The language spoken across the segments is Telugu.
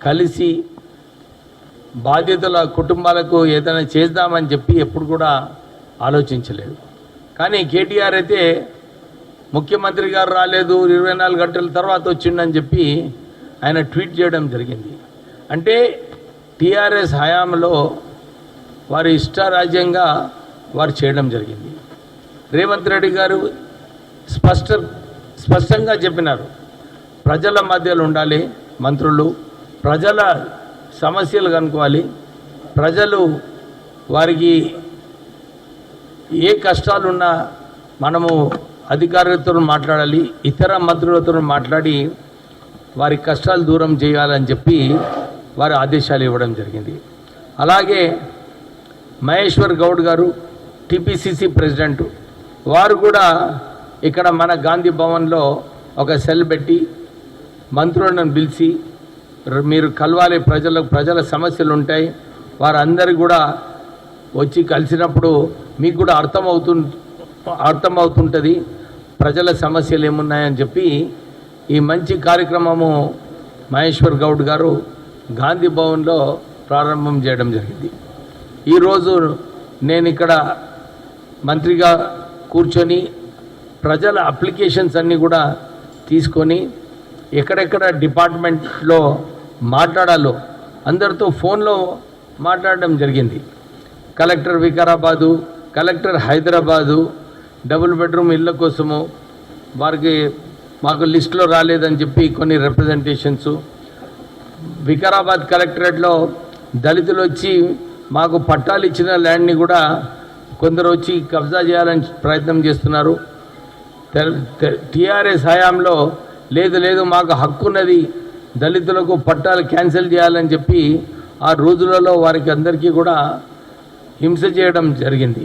కలిసి బాధితుల కుటుంబాలకు ఏదైనా చేద్దామని చెప్పి ఎప్పుడు కూడా ఆలోచించలేదు. కానీ కేటీఆర్ అయితే ముఖ్యమంత్రి గారు రాలేదు, 24 గంటల తర్వాత వచ్చిండని చెప్పి ఆయన ట్వీట్ చేయడం జరిగింది. అంటే టీఆర్ఎస్ హయాంలో వారి ఇష్టారాజ్యంగా వారు చేయడం జరిగింది. రేవంత్ రెడ్డి గారు స్పష్టంగా చెప్పినారు, ప్రజల మధ్యలో ఉండాలి మంత్రులు, ప్రజల సమస్యలు కనుక్కోవాలి, ప్రజలు వారికి ఏ కష్టాలున్నా మనము అధికారులతో మాట్లాడాలి, ఇతర మంత్రులతో మాట్లాడి వారి కష్టాలు దూరం చేయాలని చెప్పి వారి ఆదేశాలు ఇవ్వడం జరిగింది. అలాగే మహేశ్వర్ గౌడ్ గారు టీపీసీసీ ప్రెసిడెంట్, వారు కూడా ఇక్కడ మన గాంధీ భవన్లో ఒక సెల్ పెట్టి మంత్రులను పిలిచి మీరు కలవాలి, ప్రజల సమస్యలు ఉంటాయి, వారందరూ కూడా వచ్చి కలిసినప్పుడు మీకు కూడా అర్థమవుతుంటుంది ప్రజల సమస్యలు ఏమున్నాయని చెప్పి ఈ మంచి కార్యక్రమము మహేశ్వర్ గౌడ్ గారు గాంధీ భవన్లో ప్రారంభం చేయడం జరిగింది. ఈరోజు నేను ఇక్కడ మంత్రిగా కూర్చొని ప్రజల అప్లికేషన్స్ అన్నీ కూడా తీసుకొని ఎక్కడెక్కడ డిపార్ట్మెంట్లో మాట్లాడాలో అందరితో ఫోన్లో మాట్లాడడం జరిగింది. Collector Vikarabad, collector Hyderabad double bedroom ఇళ్ళ కోసము వారికి మాకు లిస్టులో రాలేదని చెప్పి కొన్ని రిప్రజెంటేషన్స్, వికారాబాద్ కలెక్టరేట్లో దళితులు వచ్చి మాకు పట్టాలు ఇచ్చిన ల్యాండ్ని కూడా కొందరు వచ్చి కబ్జా చేయాలని ప్రయత్నం చేస్తున్నారు. టీఆర్ఎస్ హయాంలో లేదు మాకు హక్కు ఉన్నది, దళితులకు పట్టాలు క్యాన్సిల్ చేయాలని చెప్పి ఆ రోజులలో వారికి అందరికీ కూడా హింస చేయడం జరిగింది.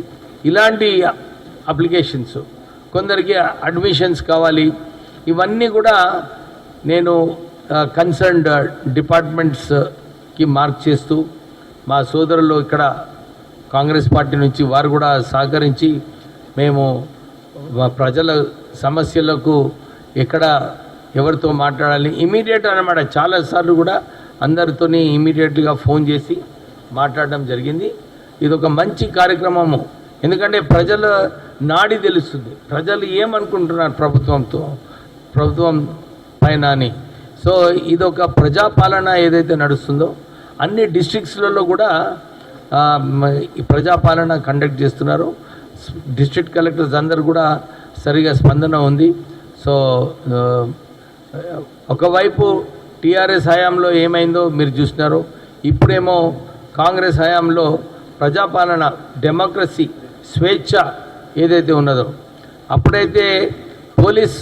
ఇలాంటి అప్లికేషన్స్, కొందరికి అడ్మిషన్స్ కావాలి, ఇవన్నీ కూడా నేను కన్సర్న్డ్ డిపార్ట్మెంట్స్కి మార్క్ చేస్తూ మా సోదరులు ఇక్కడ కాంగ్రెస్ పార్టీ నుంచి వారు కూడా సహకరించి మేము ప్రజల సమస్యలకు ఎక్కడ ఎవరితో మాట్లాడాలి ఇమీడియట్ అన్నమాట. చాలాసార్లు కూడా అందరితోని ఇమీడియట్గా ఫోన్ చేసి మాట్లాడడం జరిగింది. ఇది ఒక మంచి కార్యక్రమము, ఎందుకంటే ప్రజల నాడి తెలుస్తుంది, ప్రజలు ఏమనుకుంటున్నారు ప్రభుత్వం పైన అని. సో ఇదొక ప్రజాపాలన ఏదైతే నడుస్తుందో అన్ని డిస్ట్రిక్ట్స్లలో కూడా ఈ ప్రజాపాలన కండక్ట్ చేస్తున్నారు. డిస్ట్రిక్ట్ కలెక్టర్స్ అందరు కూడా సరిగా స్పందన ఉంది. సో ఒకవైపు టీఆర్ఎస్ హయాంలో ఏమైందో మీరు చూసినారు, ఇప్పుడేమో కాంగ్రెస్ హయాంలో ప్రజాపాలన, డెమోక్రసీ, స్వేచ్ఛ ఏదైతే ఉన్నదో, అప్పుడైతే పోలీస్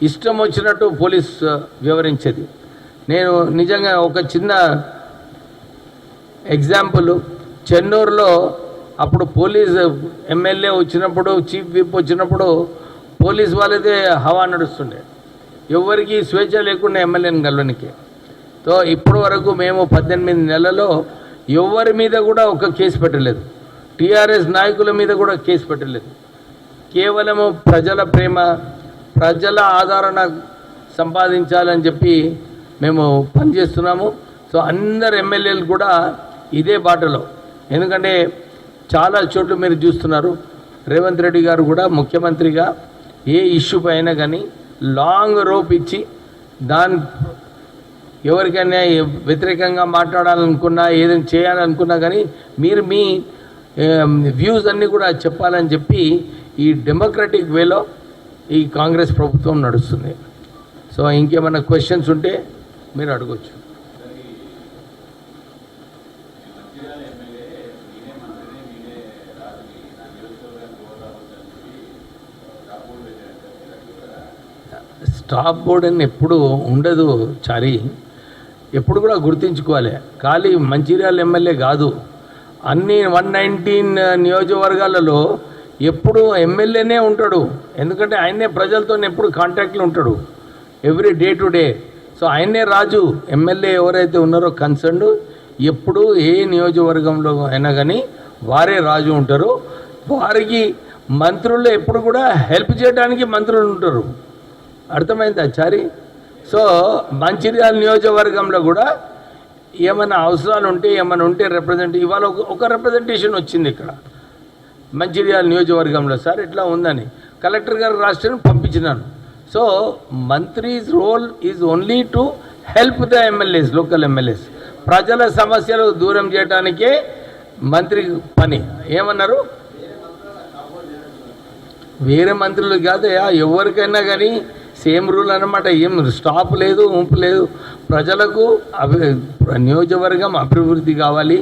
ఇష్టం వచ్చినట్టు పోలీస్ వివరించేది. నేను నిజంగా ఒక చిన్న ఎగ్జాంపుల్, చెన్నూరులో అప్పుడు పోలీస్ ఎమ్మెల్యే వచ్చినప్పుడు, చీఫ్ విప్ వచ్చినప్పుడు పోలీస్ వాళ్ళదే హవా నడుస్తుండే, ఎవరికి స్వేచ్ఛ లేకుండా ఎమ్మెల్యేని గెలవడానికి. సో ఇప్పటి వరకు మేము 18 నెలల్లో ఎవరి మీద కూడా ఒక కేసు పెట్టలేదు, టీఆర్ఎస్ నాయకుల మీద కూడా కేసు పెట్టలేదు. కేవలము ప్రజల ప్రేమ, ప్రజల ఆదరణ సంపాదించాలని చెప్పి మేము పనిచేస్తున్నాము. సో అందరు ఎమ్మెల్యేలు కూడా ఇదే బాటలో, ఎందుకంటే చాలా చోట్ల మీరు చూస్తున్నారు రేవంత్ రెడ్డి గారు కూడా ముఖ్యమంత్రిగా ఏ ఇష్యూ పైన కానీ లాంగ్ రోప్ ఇచ్చి దాని ఎవరికైనా వ్యతిరేకంగా మాట్లాడాలనుకున్నా, ఏదైనా చేయాలనుకున్నా కానీ మీరు మీ వ్యూస్ అన్నీ కూడా చెప్పాలని చెప్పి ఈ డెమోక్రటిక్ వేలో ఈ కాంగ్రెస్ ప్రభుత్వం నడుస్తుంది. సో ఇంకేమైనా క్వశ్చన్స్ ఉంటే మీరు అడగచ్చు. స్టాప్ బోర్డ్ అని ఎప్పుడు ఉండదు చారి, ఎప్పుడు కూడా గుర్తుంచుకోవాలి. ఖాళీ మంచిర్యాల ఎమ్మెల్యే కాదు, అన్ని 119 నియోజకవర్గాలలో ఎప్పుడు ఎమ్మెల్యేనే ఉంటాడు, ఎందుకంటే ఆయనే ప్రజలతో ఎప్పుడు కాంటాక్ట్లో ఉంటాడు every day to day. So ఆయనే రాజు, ఎమ్మెల్యే ఎవరైతే ఉన్నారో కన్సర్న్డ్ ఎప్పుడు ఏ నియోజకవర్గంలో అయినా కానీ వారే రాజు ఉంటారు. వారికి మంత్రులు ఎప్పుడు కూడా హెల్ప్ చేయడానికి మంత్రులు ఉంటారు, అర్థమైందా చారి? సో మంచిర్యాల నియోజకవర్గంలో కూడా ఏమైనా అవసరాలు ఉంటే ఏమైనా ఉంటే ఇవాళ ఒక రిప్రజెంటేషన్ వచ్చింది ఇక్కడ మంచిర్యాల నియోజకవర్గంలో, సార్ ఇట్లా ఉందని కలెక్టర్ గారు రాష్ట్రాన్ని పంపించినాను. So mantris role is only to help the MLAs, local MLAs. ప్రజల సమస్యలు దూరం చేయడానికే మంత్రి పని. ఏమన్నారు? వేరే మంత్రులు కాదయా, ఎవరికైనా కానీ సేమ్ రూల్ అనమాట. ఏం స్టాప్ లేదు, ఉంపు లేదు. ప్రజలకు నియోజకవర్గం అభివృద్ధి కావాలి.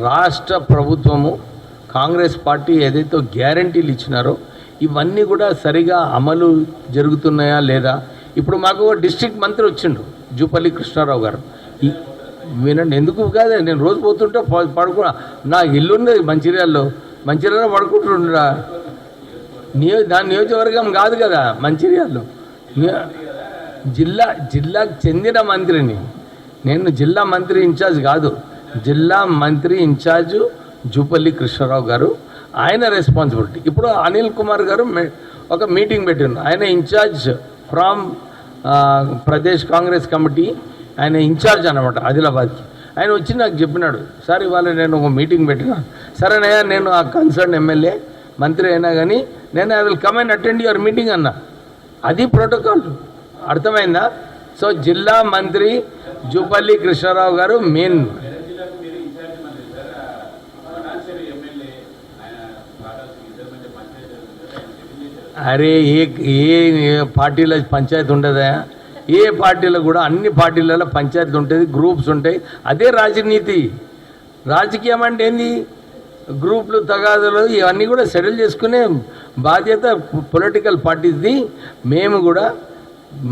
రాష్ట్ర ప్రభుత్వము కాంగ్రెస్ పార్టీ ఏదైతే గ్యారంటీలు ఇచ్చినారో ఇవన్నీ కూడా సరిగా అమలు జరుగుతున్నాయా లేదా? ఇప్పుడు మాకు డిస్ట్రిక్ట్ మంత్రి వచ్చిండు జూపల్లి కృష్ణారావు గారు. వినండి, ఎందుకు కాదు, నేను రోజు పోతుంటే పడుకున్నా. నా ఇల్లుంది మంచిర్యాలలో పడుకుంటుండా. దాని నియోజకవర్గం కాదు కదా మంచిర్యాలలో. జిల్లాకు చెందిన మంత్రిని నేను. జిల్లా మంత్రి ఇన్ఛార్జ్ కాదు, జిల్లా మంత్రి ఇన్ఛార్జు జూపల్లి కృష్ణారావు గారు. ఆయన రెస్పాన్సిబిలిటీ. ఇప్పుడు అనిల్ కుమార్ గారు ఒక మీటింగ్ పెట్టిండు. ఆయన incharge from Pradesh Congress committee, ఆయన ఇన్ఛార్జ్ అనమాట ఆదిలాబాద్కి. ఆయన వచ్చి నాకు చెప్పినాడు, సార్ ఇవాళ నేను ఒక మీటింగ్ పెట్టినా. సరేనయ్యా, నేను ఆ కన్సర్న్ ఎమ్మెల్యే మంత్రి అయినా కానీ నేను I will come and attend your meeting అన్నా. అది ప్రోటోకాల్, అర్థమైందా? సో జిల్లా మంత్రి జూపల్లి కృష్ణారావు గారు మెయిన్. అరే ఏ పార్టీలో పంచాయతీ ఉండదా? ఏ పార్టీలో కూడా అన్ని పార్టీలలో పంచాయతీ ఉంటుంది, గ్రూప్స్ ఉంటాయి. అదే రాజనీతి. రాజకీయం అంటే ఏంది? గ్రూపులు, తగాదులు ఇవన్నీ కూడా సెటిల్ చేసుకునే బాధ్యత పొలిటికల్ పార్టీస్ది. మేము కూడా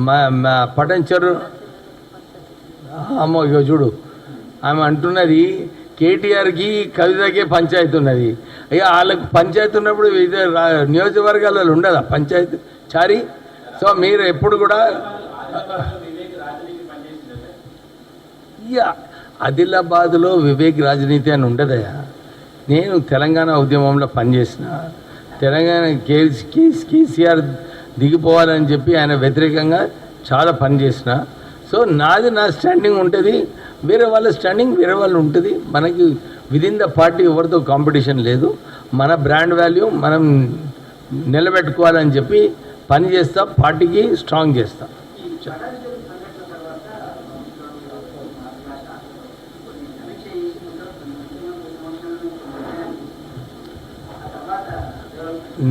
మా పటంచరు అమ్మో ఇక చూడు, ఆమె అంటున్నది కేటీఆర్కి కవితకే పంచాయతీ ఉన్నది. ఇక వాళ్ళకు పంచాయతీ ఉన్నప్పుడు ఇదే నియోజకవర్గాలలో ఉండదా పంచాయతీ చారి? సో మీరు ఎప్పుడు కూడా ఇక ఆదిలాబాద్లో వివేక్ రాజనీతి అని ఉండదయా. నేను తెలంగాణ ఉద్యమంలో పనిచేసిన, తెలంగాణ కేసీఆర్ దిగిపోవాలని చెప్పి ఆయన వ్యతిరేకంగా చాలా పనిచేసిన. సో నా స్టాండింగ్ ఉంటుంది, వేరే వాళ్ళ స్టాండింగ్ వేరే వాళ్ళు ఉంటుంది. మనకి విదిన్ ద పార్టీ ఎవరితో కాంపిటీషన్ లేదు. మన బ్రాండ్ వాల్యూ మనం నిలబెట్టుకోవాలని చెప్పి పని చేస్తా, పార్టీకి స్ట్రాంగ్ చేస్తా.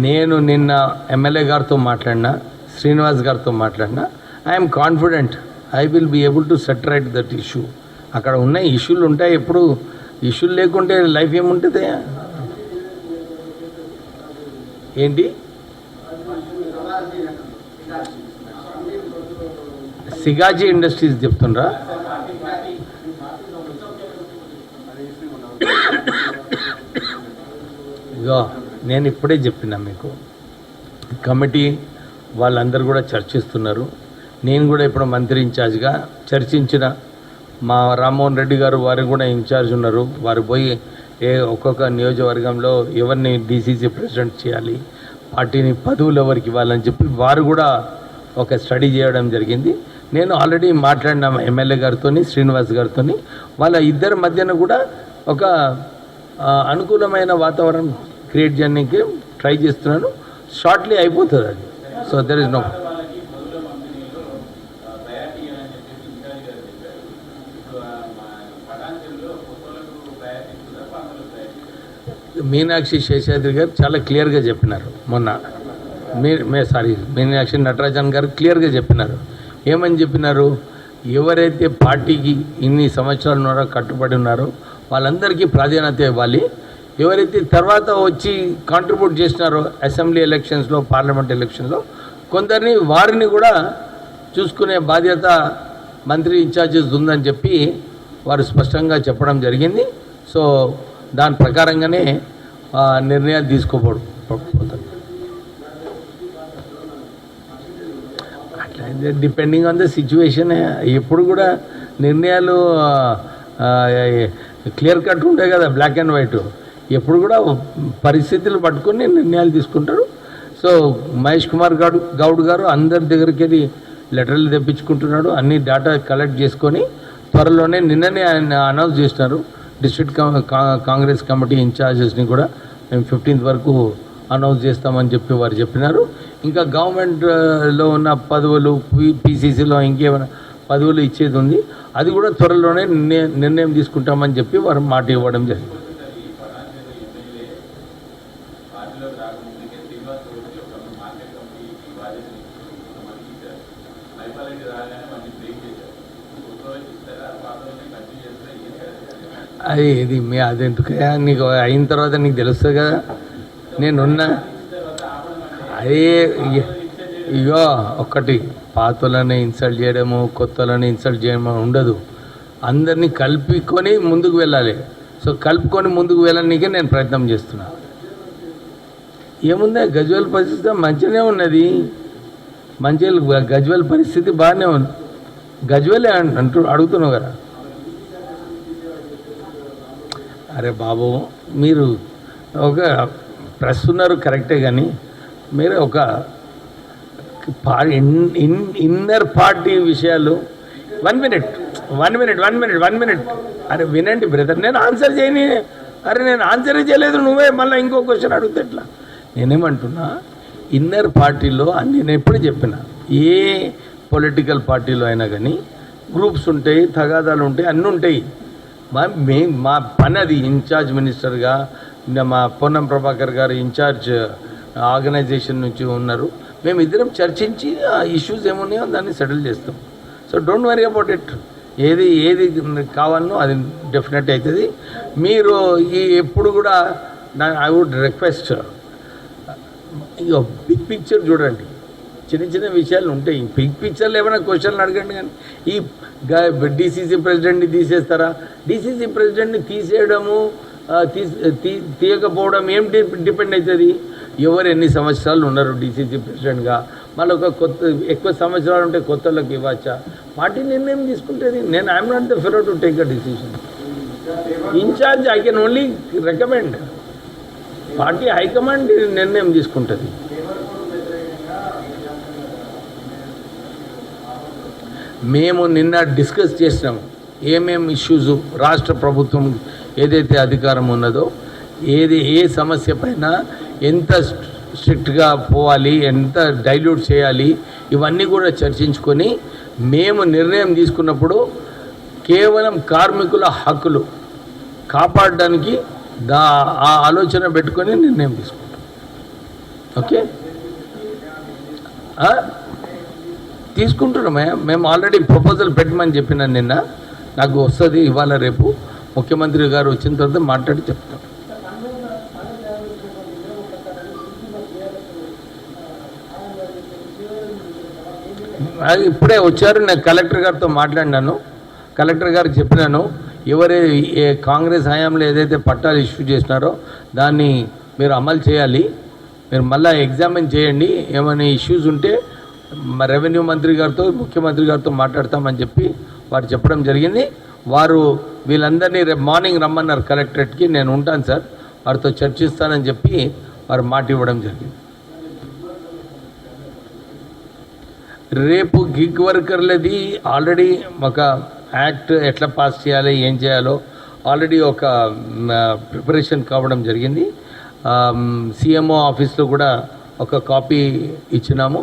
నేను నిన్న ఎమ్మెల్యే గారితో మాట్లాడినా, శ్రీనివాస్ గారితో మాట్లాడినా. I'm confident I will be able to set right that issue. అక్కడ ఉన్న ఇష్యూలు ఉంటాయి. ఎప్పుడు ఇష్యూలు లేకుంటే లైఫ్ ఏముంటుంది? ఏంటి సిగాజీ ఇండస్ట్రీస్ చెప్తుండ్రా? ఇగో నేను ఇప్పుడే చెప్పినా మీకు, కమిటీ వాళ్ళందరూ కూడా చర్చిస్తున్నారు. నేను కూడా ఇప్పుడు మంత్రి ఇన్ఛార్జ్గా చర్చించిన. మా రామ్మోహన్ రెడ్డి గారు వారు కూడా ఇన్ఛార్జ్ ఉన్నారు. వారు పోయి ఒక్కొక్క నియోజకవర్గంలో ఎవరిని డీసీసీ ప్రెసిడెంట్ చేయాలి, పార్టీని పదవులు ఎవరికి ఇవ్వాలని చెప్పి వారు కూడా ఒక స్టడీ చేయడం జరిగింది. నేను ఆల్రెడీ మాట్లాడిన ఎమ్మెల్యే గారితో, శ్రీనివాస్ గారితో. వాళ్ళ ఇద్దరి మధ్యన కూడా ఒక అనుకూలమైన వాతావరణం క్రియేట్ చేయడానికి ట్రై చేస్తున్నాను. షార్ట్లీ అయిపోతుంది అది. So there is no. Meenakshi Seshadri గారు చాలా క్లియర్గా చెప్పినారు మొన్న. మీనాక్షి నటరాజన్ గారు క్లియర్గా చెప్పినారు. ఏమని చెప్పినారు? ఎవరైతే పార్టీకి ఇన్ని సంవత్సరాల ద్వారా కట్టుబడి ఉన్నారో వాళ్ళందరికీ ప్రాధాన్యత ఇవ్వాలి. ఎవరైతే తర్వాత వచ్చి కాంట్రిబ్యూట్ చేసినారో అసెంబ్లీ ఎలక్షన్స్లో, పార్లమెంట్ ఎలక్షన్లో కొందరిని, వారిని కూడా చూసుకునే బాధ్యత మంత్రి ఇన్ఛార్జెస్ ఉందని చెప్పి వారు స్పష్టంగా చెప్పడం జరిగింది. సో దాని ప్రకారంగానే నిర్ణయాలు తీసుకోబోతుంది. అట్లా డిపెండింగ్ ఆన్ ద సిచ్యువేషన్. ఎప్పుడు కూడా నిర్ణయాలు క్లియర్ కట్ ఉంటాయి కదా, బ్లాక్ అండ్ వైట్. ఎప్పుడు కూడా పరిస్థితులు పట్టుకొని నిర్ణయాలు తీసుకుంటారు. సో మహేష్ కుమార్ గౌడ్ గారు అందరి దగ్గరికి వెళ్ళి లెటర్లు తెప్పించుకుంటున్నాడు. అన్ని డేటా కలెక్ట్ చేసుకొని త్వరలోనే నిన్ననే ఆయన అనౌన్స్ చేసినారు. డిస్ట్రిక్ట్ కాంగ్రెస్ కమిటీ ఇన్ఛార్జెస్ని కూడా మేము 15th వరకు అనౌన్స్ చేస్తామని చెప్పి వారు చెప్పినారు. ఇంకా గవర్నమెంట్లో ఉన్న పదవులు పీసీసీలో ఇంకేమైనా పదవులు ఇచ్చేది ఉంది, అది కూడా త్వరలోనే నిర్ణయం తీసుకుంటామని చెప్పి వారు మాట ఇవ్వడం జరిగింది. అది ఇది అది ఎందుకయ్యా, నీకు అయిన తర్వాత నీకు తెలుస్తుంది కదా నేనున్నా. అదే ఇగో ఒక్కటి పాతలని ఇన్సల్ట్ చేయడము కొత్తలని ఇన్సల్ట్ చేయడము ఉండదు, అందరినీ కలుపుకొని ముందుకు వెళ్ళాలి. సో కలుపుకొని ముందుకు వెళ్ళడానికే నేను ప్రయత్నం చేస్తున్నా. ఏముంది గజ్వేల్ పరిస్థితి మంచిగానే ఉన్నది, గజ్వేల్ పరిస్థితి బాగానే ఉంది. గజ్వేలే అడుగుతున్నావు కదా. అరే బాబు, మీరు ఒక ప్రెస్ ఉన్నారు కరెక్టే, కానీ మీరు ఒక ఇన్నర్ పార్టీ విషయాలు 1 minute అరే వినండి బ్రదర్, నేను ఆన్సర్ చేయని. అరే నేను ఆన్సర్ చేయలేదు, నువ్వే మళ్ళీ ఇంకో క్వశ్చన్ అడిగితే ఎట్లా? నేనేమంటున్నా, ఇన్నర్ పార్టీలో నేను ఎప్పుడు చెప్పిన, ఏ పొలిటికల్ పార్టీలో అయినా కానీ గ్రూప్స్ ఉంటాయి, తగాదాలు ఉంటాయి, అన్నీ ఉంటాయి. మా పని అది. ఇన్ఛార్జ్ మినిస్టర్గా మా పొన్నం ప్రభాకర్ గారు ఇన్ఛార్జ్ ఆర్గనైజేషన్ నుంచి ఉన్నారు, మేము ఇద్దరం చర్చించి ఆ ఇష్యూస్ ఏమున్నాయో దాన్ని సెటిల్ చేస్తాం. So don't worry about it. ఏది కావాలనో అది డెఫినెట్ అవుతుంది. మీరు ఎప్పుడు కూడా ఐ వుడ్ రిక్వెస్ట్, ఇక బిగ్ పిక్చర్ చూడండి. చిన్న విషయాలు ఉంటాయి, బిగ్ పిక్చర్లో ఏమైనా క్వశ్చన్లు అడగండి. కానీ ఈ డీసీసీ ప్రెసిడెంట్ని తీసేస్తారా? డీసీసీ ప్రెసిడెంట్ని తీసేయడము తీయకపోవడం ఏం డిపెండ్ అవుతుంది? ఎవరు ఎన్ని సంవత్సరాలు ఉన్నారు డీసీసీ ప్రెసిడెంట్గా, మళ్ళీ ఎక్కువ సంవత్సరాలు ఉంటే కొత్త వాళ్ళకి ఇవ్వచ్చా? పార్టీ నిర్ణయం తీసుకుంటుంది. I'm not the fellow to take a decision. Incharge I can only recommend. Party high command నిర్ణయం తీసుకుంటుంది. మేము నిన్న డిస్కస్ చేసినాము ఏమేమి ఇష్యూస్ రాష్ట్ర ప్రభుత్వం ఏదైతే అధికారం ఉన్నదో, ఏ సమస్య పైన ఎంత స్ట్రిక్ట్గా పోవాలి, ఎంత డైల్యూట్ చేయాలి, ఇవన్నీ కూడా చర్చించుకొని మేము నిర్ణయం తీసుకున్నప్పుడు కేవలం కార్మికుల హక్కులు కాపాడడానికి ఆ ఆలోచన పెట్టుకొని నిర్ణయం తీసుకుంటాం. ఓకే, తీసుకుంటున్నామే. మేము ఆల్రెడీ ప్రపోజల్ పెట్టమని చెప్పినాను నిన్న. నాకు వస్తుంది ఇవాళ రేపు. ముఖ్యమంత్రి గారు వచ్చిన తర్వాత మాట్లాడి చెప్తాం. అది ఇప్పుడే వచ్చారు. నేను కలెక్టర్ గారితో మాట్లాడినాను. కలెక్టర్ గారికి చెప్పినాను, కాంగ్రెస్ హయాంలో ఏదైతే పట్టాలు ఇష్యూ చేసినారో దాన్ని మీరు అమలు చేయాలి. మీరు మళ్ళీ ఎగ్జామిన్ చేయండి. ఏమైనా ఇష్యూస్ ఉంటే రెవెన్యూ మంత్రి గారితో ముఖ్యమంత్రి గారితో మాట్లాడతామని చెప్పి వారు చెప్పడం జరిగింది. వారు వీళ్ళందరినీ రేపు మార్నింగ్ రమ్మన్నారు కలెక్టరేట్కి. నేను ఉంటాను సార్, వారితో చర్చిస్తానని చెప్పి వారు మాట ఇవ్వడం జరిగింది. రేపు గిగ్ వర్కర్లది ఆల్రెడీ ఒక యాక్ట్ ఎట్లా పాస్ చేయాలి, ఏం చేయాలో ఆల్రెడీ ఒక ప్రిపరేషన్ కావడం జరిగింది. సిఎంఓ ఆఫీస్లో కూడా ఒక కాపీ ఇచ్చినాము.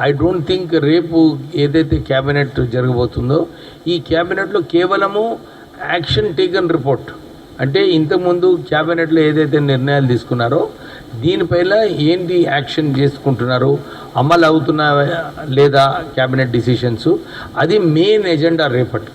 ఐ డోంట్ థింక్ రేపు ఏదైతే క్యాబినెట్ జరగబోతుందో ఈ క్యాబినెట్లో కేవలము యాక్షన్ టేకన్ రిపోర్ట్, అంటే ఇంతకుముందు క్యాబినెట్లో ఏదైతే నిర్ణయాలు తీసుకున్నారో దీనిపైన ఏంటి యాక్షన్ చేసుకుంటున్నారు, అమలు అవుతున్నా లేదా క్యాబినెట్ డిసిషన్స్, అది మెయిన్ ఎజెండా రేపటి.